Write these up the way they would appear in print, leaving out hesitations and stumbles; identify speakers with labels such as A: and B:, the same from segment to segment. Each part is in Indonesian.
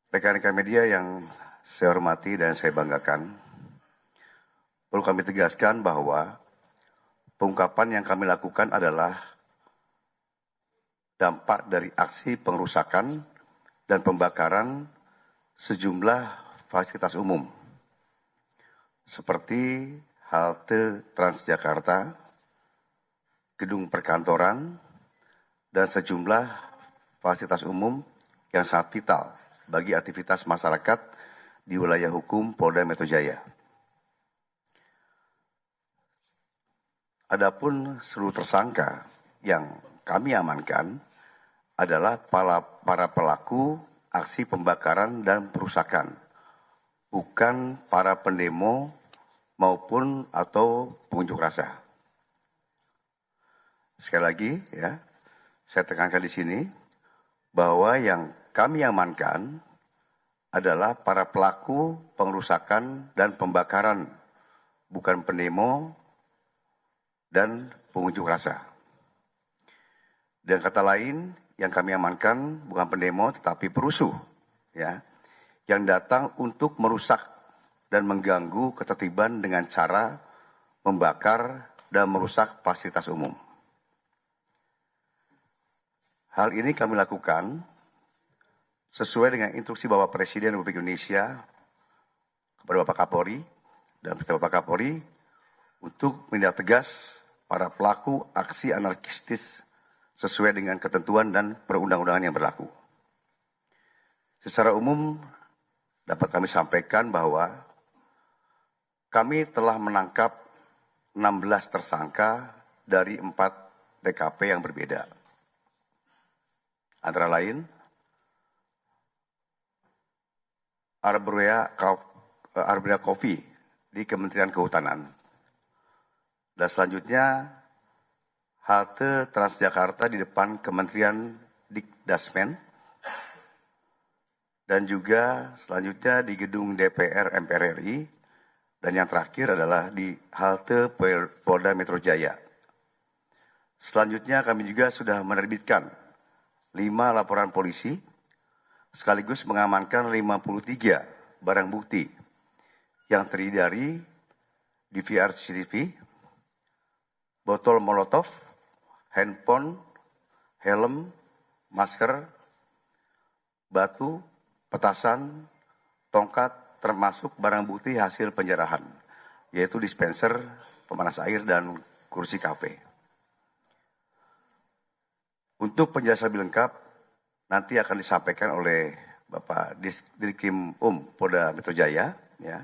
A: Rekan-rekan media yang saya hormati dan saya banggakan, perlu kami tegaskan bahwa pengungkapan yang kami lakukan adalah dampak dari aksi pengerusakan dan pembakaran sejumlah fasilitas umum, seperti halte Transjakarta, gedung perkantoran, dan sejumlah fasilitas umum yang sangat vital bagi aktivitas masyarakat di wilayah hukum Polda Metro Jaya. Adapun seluruh tersangka yang kami amankan adalah para pelaku aksi pembakaran dan perusakan, bukan para pendemo maupun atau pengunjuk rasa. Sekali lagi ya, saya tekankan di sini bahwa yang kami amankan adalah para pelaku pengerusakan dan pembakaran, bukan pendemo dan pengunjuk rasa. Dan kata lain, yang kami amankan bukan pendemo tetapi perusuh, ya, yang datang untuk merusak dan mengganggu ketertiban dengan cara membakar dan merusak fasilitas umum. Hal ini kami lakukan sesuai dengan instruksi Bapak Presiden Republik Indonesia kepada Bapak Kapolri dan Bapak Kapolri untuk menindak tegas para pelaku aksi anarkistis sesuai dengan ketentuan dan perundang-undangan yang berlaku. Secara umum dapat kami sampaikan bahwa kami telah menangkap 16 tersangka dari 4 TKP yang berbeda. Antara lain, Arbrea Coffee di Kementerian Kehutanan. Dan selanjutnya, halte Transjakarta di depan Kementerian Dikdasmen. Dan juga selanjutnya di gedung DPR MPR RI. Dan yang terakhir adalah di halte Polda Metro Jaya. Selanjutnya kami juga sudah menerbitkan 5 laporan polisi, sekaligus mengamankan 53 barang bukti yang terdiri dari DVR CCTV, botol molotov, handphone, helm, masker, batu, petasan, tongkat, termasuk barang bukti hasil penjarahan, yaitu dispenser, pemanas air, dan kursi kafe. Untuk penjelasan lebih lengkap, nanti akan disampaikan oleh Bapak Dirkrim Polda Metro Jaya, ya.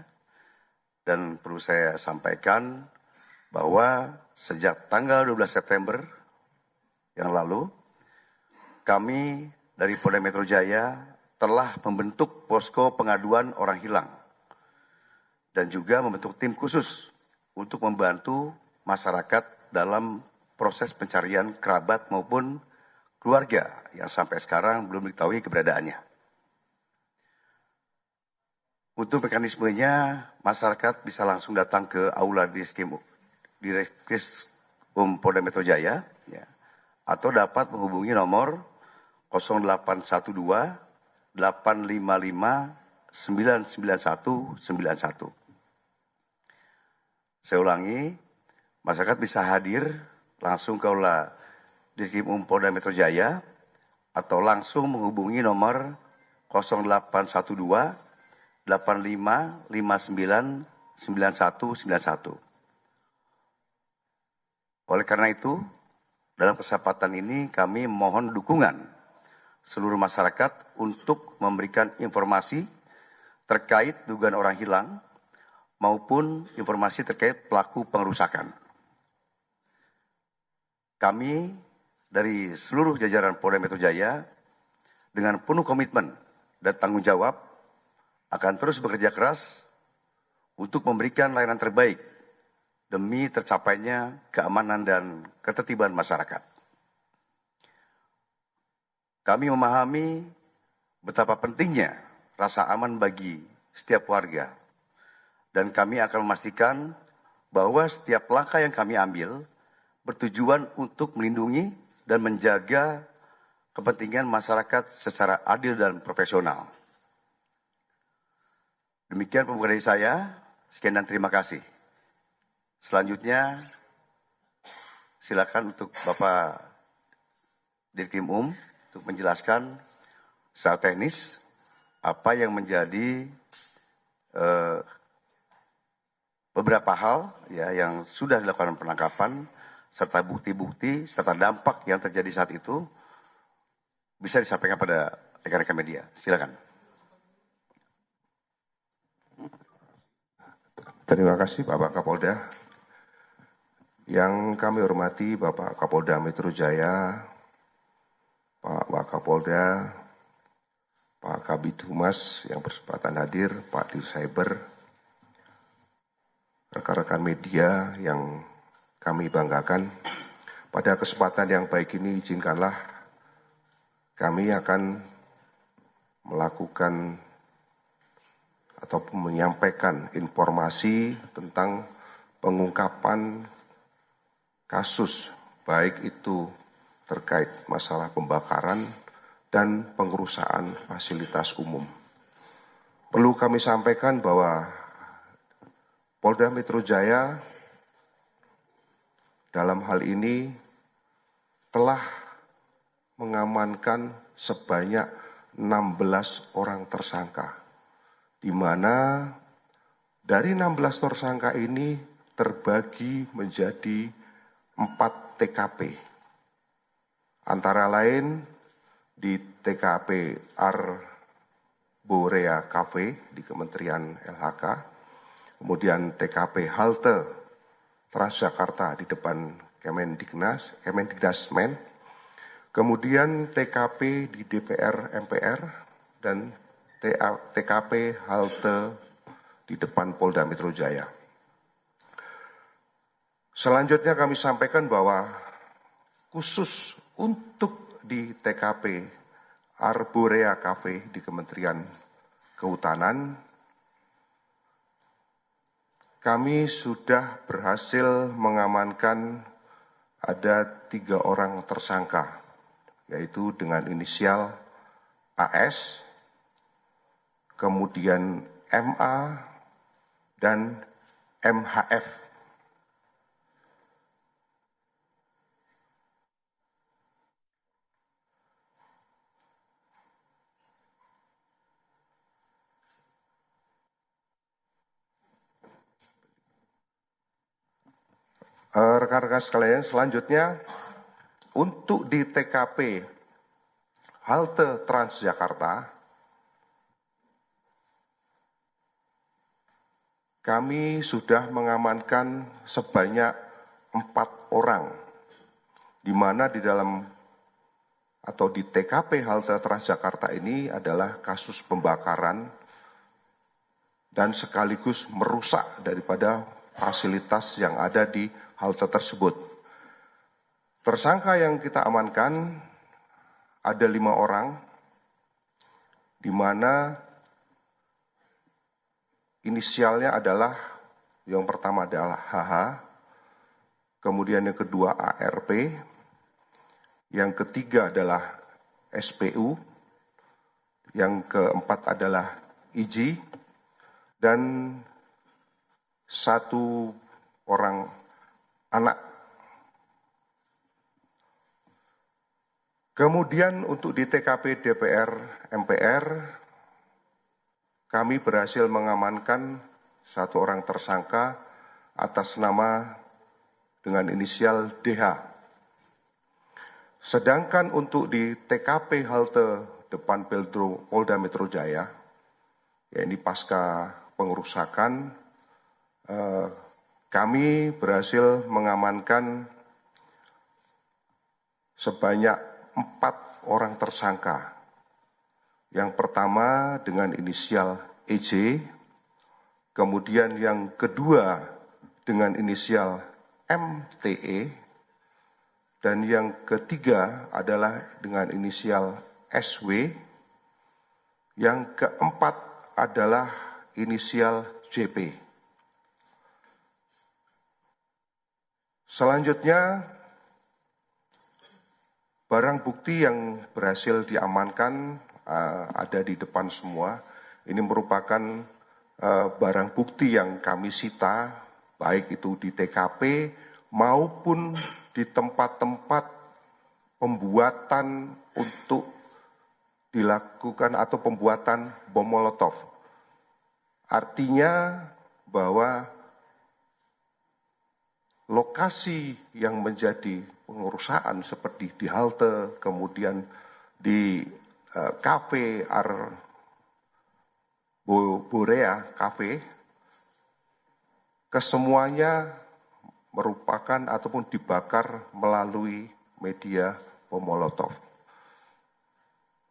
A: Dan perlu saya sampaikan bahwa sejak tanggal 12 September yang lalu, kami dari Polda Metro Jaya telah membentuk posko pengaduan orang hilang dan juga membentuk tim khusus untuk membantu masyarakat dalam proses pencarian kerabat maupun keluarga yang sampai sekarang belum diketahui keberadaannya. Untuk mekanismenya, masyarakat bisa langsung datang ke aula Diskrim Polda Metro Jaya, ya, atau dapat menghubungi nomor 0812 855 99191. Saya ulangi, masyarakat bisa hadir langsung ke aula Diskrim Polda Metro Jaya atau langsung menghubungi nomor 0812 85 59 9191. Oleh karena itu, dalam kesempatan ini kami mohon dukungan seluruh masyarakat untuk memberikan informasi terkait dugaan orang hilang maupun informasi terkait pelaku pengerusakan. Kami dari seluruh jajaran Polda Metro Jaya dengan penuh komitmen dan tanggung jawab akan terus bekerja keras untuk memberikan layanan terbaik demi tercapainya keamanan dan ketertiban masyarakat. Kami memahami betapa pentingnya rasa aman bagi setiap warga, dan kami akan memastikan bahwa setiap langkah yang kami ambil bertujuan untuk melindungi dan menjaga kepentingan masyarakat secara adil dan profesional. Demikian pembukaan dari saya. Sekian dan terima kasih. Selanjutnya, silakan untuk Bapak Dirkim untuk menjelaskan secara teknis apa yang menjadi beberapa hal ya yang sudah dilakukan penangkapan serta bukti-bukti serta dampak yang terjadi saat itu bisa disampaikan pada rekan-rekan media. Silakan.
B: Terima kasih Bapak Kapolda. Yang kami hormati Bapak Kapolda Metro Jaya, Pak Wakapolda, Pak Kabid Humas yang berkesempatan hadir, Pak Dircyber, rekan-rekan media yang kami banggakan. Pada kesempatan yang baik ini izinkanlah kami akan melakukan ataupun menyampaikan informasi tentang pengungkapan kasus, baik itu terkait masalah pembakaran dan pengerusakan fasilitas umum. Perlu kami sampaikan bahwa Polda Metro Jaya dalam hal ini telah mengamankan sebanyak 16 orang tersangka, di mana dari 16 tersangka ini terbagi menjadi 4 TKP. Antara lain di TKP Arborea Cafe di Kementerian LHK, kemudian TKP halte Transjakarta di depan Kemendikbudrismen, kemudian TKP di DPR MPR, dan TKP halte di depan Polda Metro Jaya. Selanjutnya kami sampaikan bahwa khusus untuk di TKP Arborea Cafe di Kementerian Kehutanan, kami sudah berhasil mengamankan ada 3 orang tersangka, yaitu dengan inisial AS, kemudian MA, dan MHF. Rekan-rekan sekalian, selanjutnya untuk di TKP halte Transjakarta, kami sudah mengamankan sebanyak 4 orang, di mana di dalam atau di TKP halte Transjakarta ini adalah kasus pembakaran dan sekaligus merusak daripada fasilitas yang ada di halte tersebut. Tersangka yang kita amankan ada 5 orang, di mana inisialnya adalah, yang pertama adalah HH, kemudian yang kedua ARP, yang ketiga adalah SPU, yang keempat adalah IJ, dan 1 orang anak. Kemudian untuk di TKP DPR MPR, kami berhasil mengamankan 1 orang tersangka atas nama dengan inisial DH. Sedangkan untuk di TKP halte depan Polda Metro Jaya, ya ini pasca pengerusakan, kami berhasil mengamankan sebanyak 4 orang tersangka. Yang pertama dengan inisial EJ, kemudian yang kedua dengan inisial MTE, dan yang ketiga adalah dengan inisial SW, yang keempat adalah inisial JP. Selanjutnya, barang bukti yang berhasil diamankan ada di depan semua. Ini merupakan barang bukti yang kami sita, baik itu di TKP maupun di tempat-tempat pembuatan untuk dilakukan atau pembuatan bom Molotov. Artinya bahwa lokasi yang menjadi pengurusan seperti di halte, kemudian di kafe Borea Cafe, kesemuanya merupakan ataupun dibakar melalui media bom Molotov.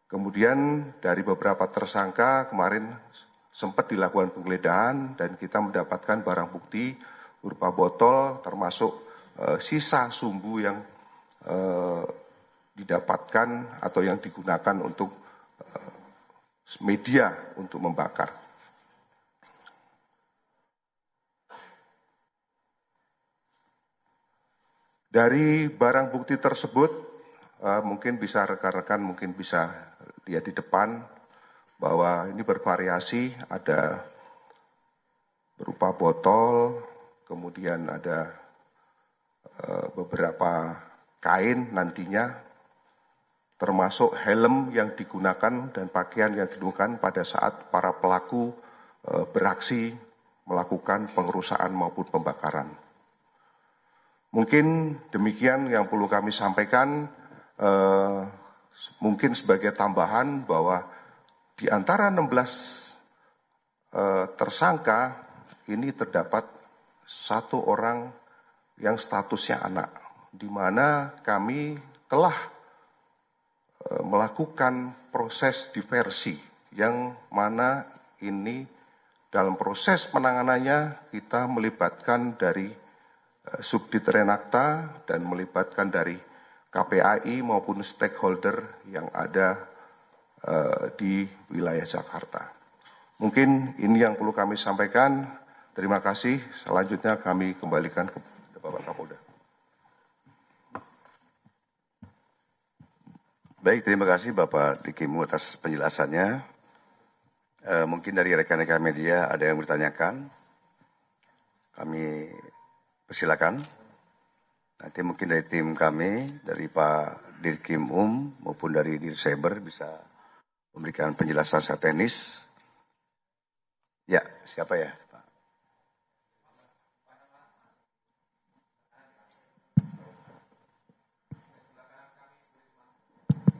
B: Kemudian dari beberapa tersangka kemarin sempat dilakukan penggeledahan dan kita mendapatkan barang bukti berupa botol termasuk sisa sumbu yang didapatkan atau yang digunakan untuk media untuk membakar. Dari barang bukti tersebut, mungkin bisa rekan-rekan mungkin bisa lihat di depan bahwa ini bervariasi, ada berupa botol, kemudian ada beberapa kain nantinya, termasuk helm yang digunakan dan pakaian yang digunakan pada saat para pelaku beraksi melakukan pengerusakan maupun pembakaran. Mungkin demikian yang perlu kami sampaikan, mungkin sebagai tambahan bahwa di antara 16 tersangka ini terdapat satu orang yang statusnya anak, di mana kami telah melakukan proses diversi yang mana ini dalam proses penanganannya kita melibatkan dari Subdit Renakta dan melibatkan dari KPAI maupun stakeholder yang ada di wilayah Jakarta. Mungkin ini yang perlu kami sampaikan. Terima kasih. Selanjutnya kami kembalikan ke Bapak Kapolda.
A: Baik, terima kasih Bapak Dikimu atas penjelasannya. Mungkin dari rekan-rekan media ada yang bertanyakan. Kami persilakan. Nanti mungkin dari tim kami, dari Pak Dirkim maupun dari Dirsaber bisa memberikan penjelasan secara teknis. Ya, siapa ya?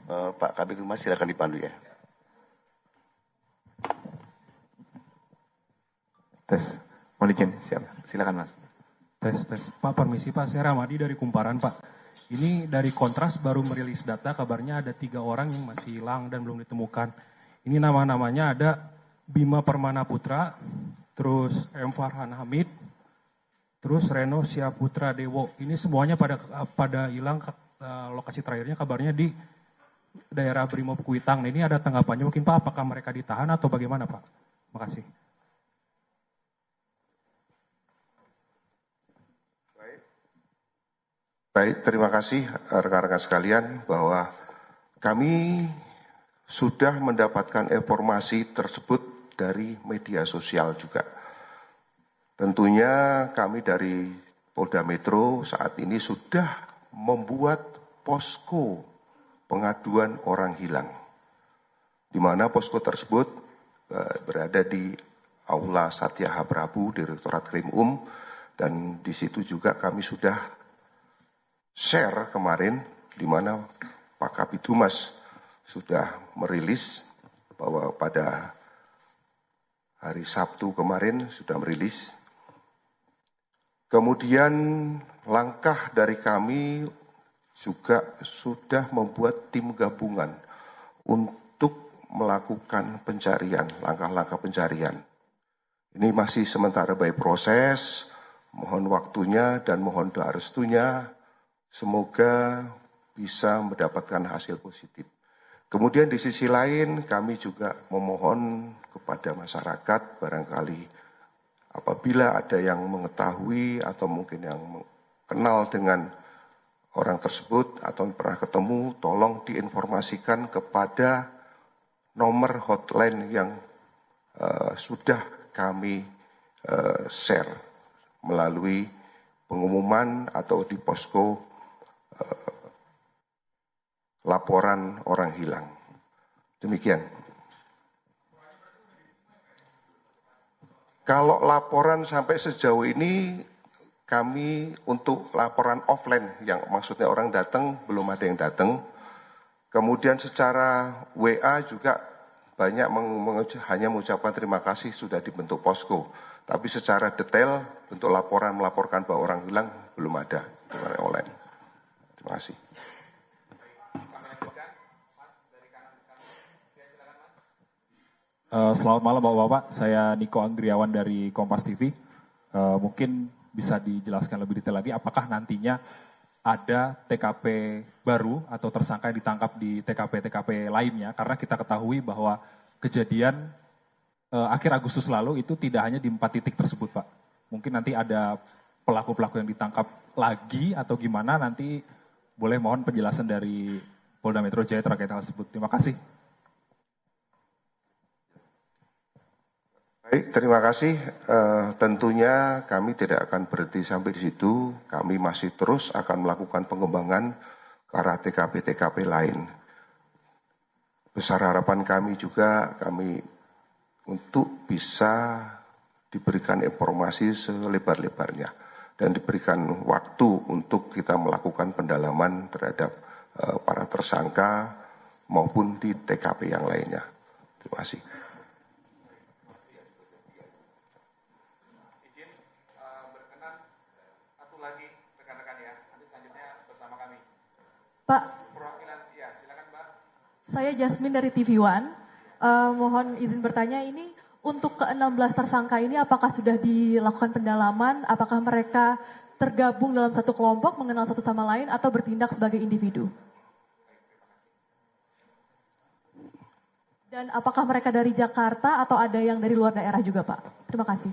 A: Pak Kabid Humas silakan dipandu ya.
C: Tes, mohon izin, siap. Silakan Mas.
D: Tes. Pak, permisi Pak, saya Ramadi dari Kumparan Pak. Ini dari Kontras baru merilis data, kabarnya ada 3 orang yang masih hilang dan belum ditemukan. Ini nama-namanya ada Bima Permana Putra, terus M. Farhan Hamid, terus Reno Siaputra Dewo. Ini semuanya pada hilang, lokasi terakhirnya kabarnya di daerah Brimob Kuitang. Nah, ini ada tanggapannya mungkin Pak, apakah mereka ditahan atau bagaimana Pak? Terima kasih.
B: Baik, terima kasih rekan-rekan sekalian bahwa kami sudah mendapatkan informasi tersebut dari media sosial juga. Tentunya kami dari Polda Metro saat ini sudah membuat posko pengaduan orang hilang. Di mana posko tersebut berada di Aula Satya Prabu Direktorat Krim dan di situ juga kami sudah share kemarin di mana Pak Kabid Humas sudah merilis bahwa pada hari Sabtu kemarin sudah merilis. Kemudian langkah dari kami juga sudah membuat tim gabungan untuk melakukan pencarian, langkah-langkah pencarian. Ini masih sementara by proses, mohon waktunya dan mohon doa restunya. Semoga bisa mendapatkan hasil positif. Kemudian di sisi lain kami juga memohon kepada masyarakat barangkali apabila ada yang mengetahui atau mungkin yang kenal dengan orang tersebut atau pernah ketemu, tolong diinformasikan kepada nomor hotline yang sudah kami share melalui pengumuman atau di posko laporan orang hilang. Demikian. Kalau laporan sampai sejauh ini, kami untuk laporan offline, yang maksudnya orang datang, belum ada yang datang. Kemudian secara WA juga banyak hanya mengucapkan terima kasih sudah dibentuk posko. Tapi secara detail, bentuk laporan melaporkan bahwa orang hilang, belum ada online. Terima kasih.
E: Selamat malam Bapak-Bapak, saya Niko Anggriawan dari Kompas TV. Mungkin bisa dijelaskan lebih detail lagi, apakah nantinya ada TKP baru atau tersangka yang ditangkap di TKP-TKP lainnya? Karena kita ketahui bahwa kejadian akhir Agustus lalu itu tidak hanya di 4 titik tersebut Pak. Mungkin nanti ada pelaku-pelaku yang ditangkap lagi atau gimana, nanti boleh mohon penjelasan dari Polda Metro Jaya terkait hal tersebut. Terima kasih.
B: Baik, terima kasih. Tentunya kami tidak akan berhenti sampai di situ. Kami masih terus akan melakukan pengembangan ke arah TKP-TKP lain. Besar harapan kami juga untuk bisa diberikan informasi selebar-lebarnya dan diberikan waktu untuk kita melakukan pendalaman terhadap para tersangka maupun di TKP yang lainnya. Terima kasih.
F: Pak, silakan Pak. Saya Jasmine dari TV One. Mohon izin bertanya, ini untuk ke-16 tersangka ini apakah sudah dilakukan pendalaman? Apakah mereka tergabung dalam satu kelompok, mengenal satu sama lain, atau bertindak sebagai individu? Dan apakah mereka dari Jakarta atau ada yang dari luar daerah juga Pak? Terima kasih.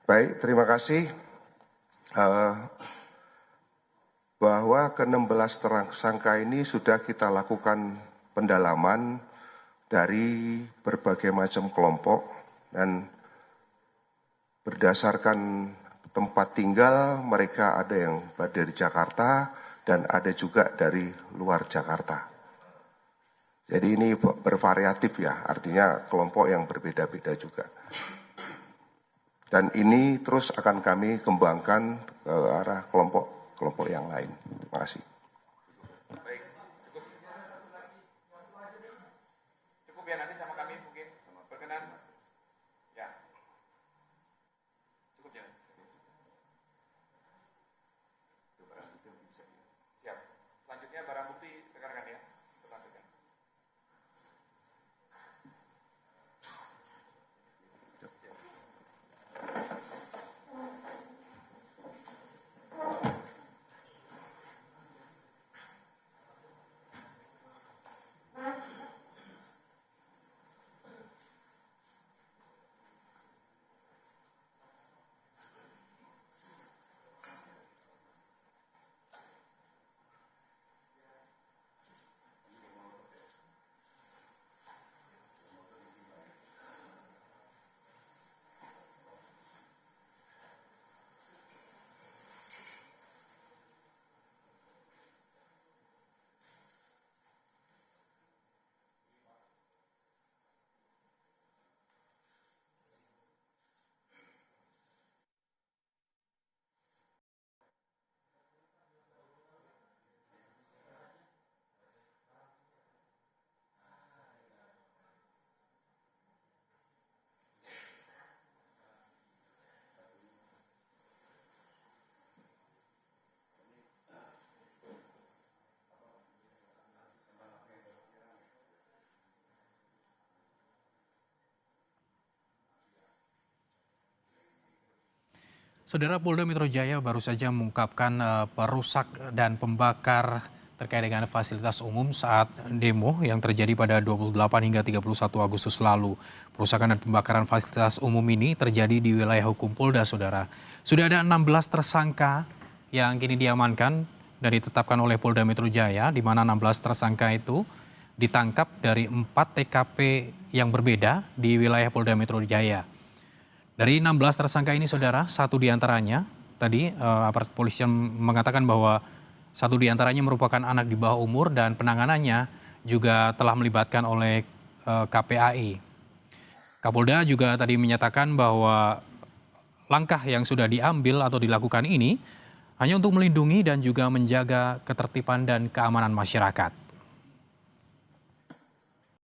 B: Baik, terima kasih. Bahwa ke-16 tersangka ini sudah kita lakukan pendalaman dari berbagai macam kelompok dan berdasarkan tempat tinggal mereka ada yang dari Jakarta dan ada juga dari luar Jakarta. Jadi ini bervariatif ya, artinya kelompok yang berbeda-beda juga. Dan ini terus akan kami kembangkan ke arah kelompok yang lain. Terima kasih.
C: Baik, cukup ya, nanti sama kami mungkin berkenan. Ya, cukup ya. Siap. Selanjutnya barang bukti rekan-rekan ya. Selanjutnya.
G: Saudara, Polda Metro Jaya baru saja mengungkapkan perusak dan pembakar terkait dengan fasilitas umum saat demo yang terjadi pada 28 hingga 31 Agustus lalu. Perusakan dan pembakaran fasilitas umum ini terjadi di wilayah hukum Polda, Saudara. Sudah ada 16 tersangka yang kini diamankan dan ditetapkan oleh Polda Metro Jaya, di mana 16 tersangka itu ditangkap dari 4 TKP yang berbeda di wilayah Polda Metro Jaya. Dari 16 tersangka ini, saudara, satu diantaranya tadi aparat kepolisian mengatakan bahwa satu diantaranya merupakan anak di bawah umur dan penanganannya juga telah melibatkan oleh KPAI. Kapolda juga tadi menyatakan bahwa langkah yang sudah diambil atau dilakukan ini hanya untuk melindungi dan juga menjaga ketertiban dan keamanan masyarakat.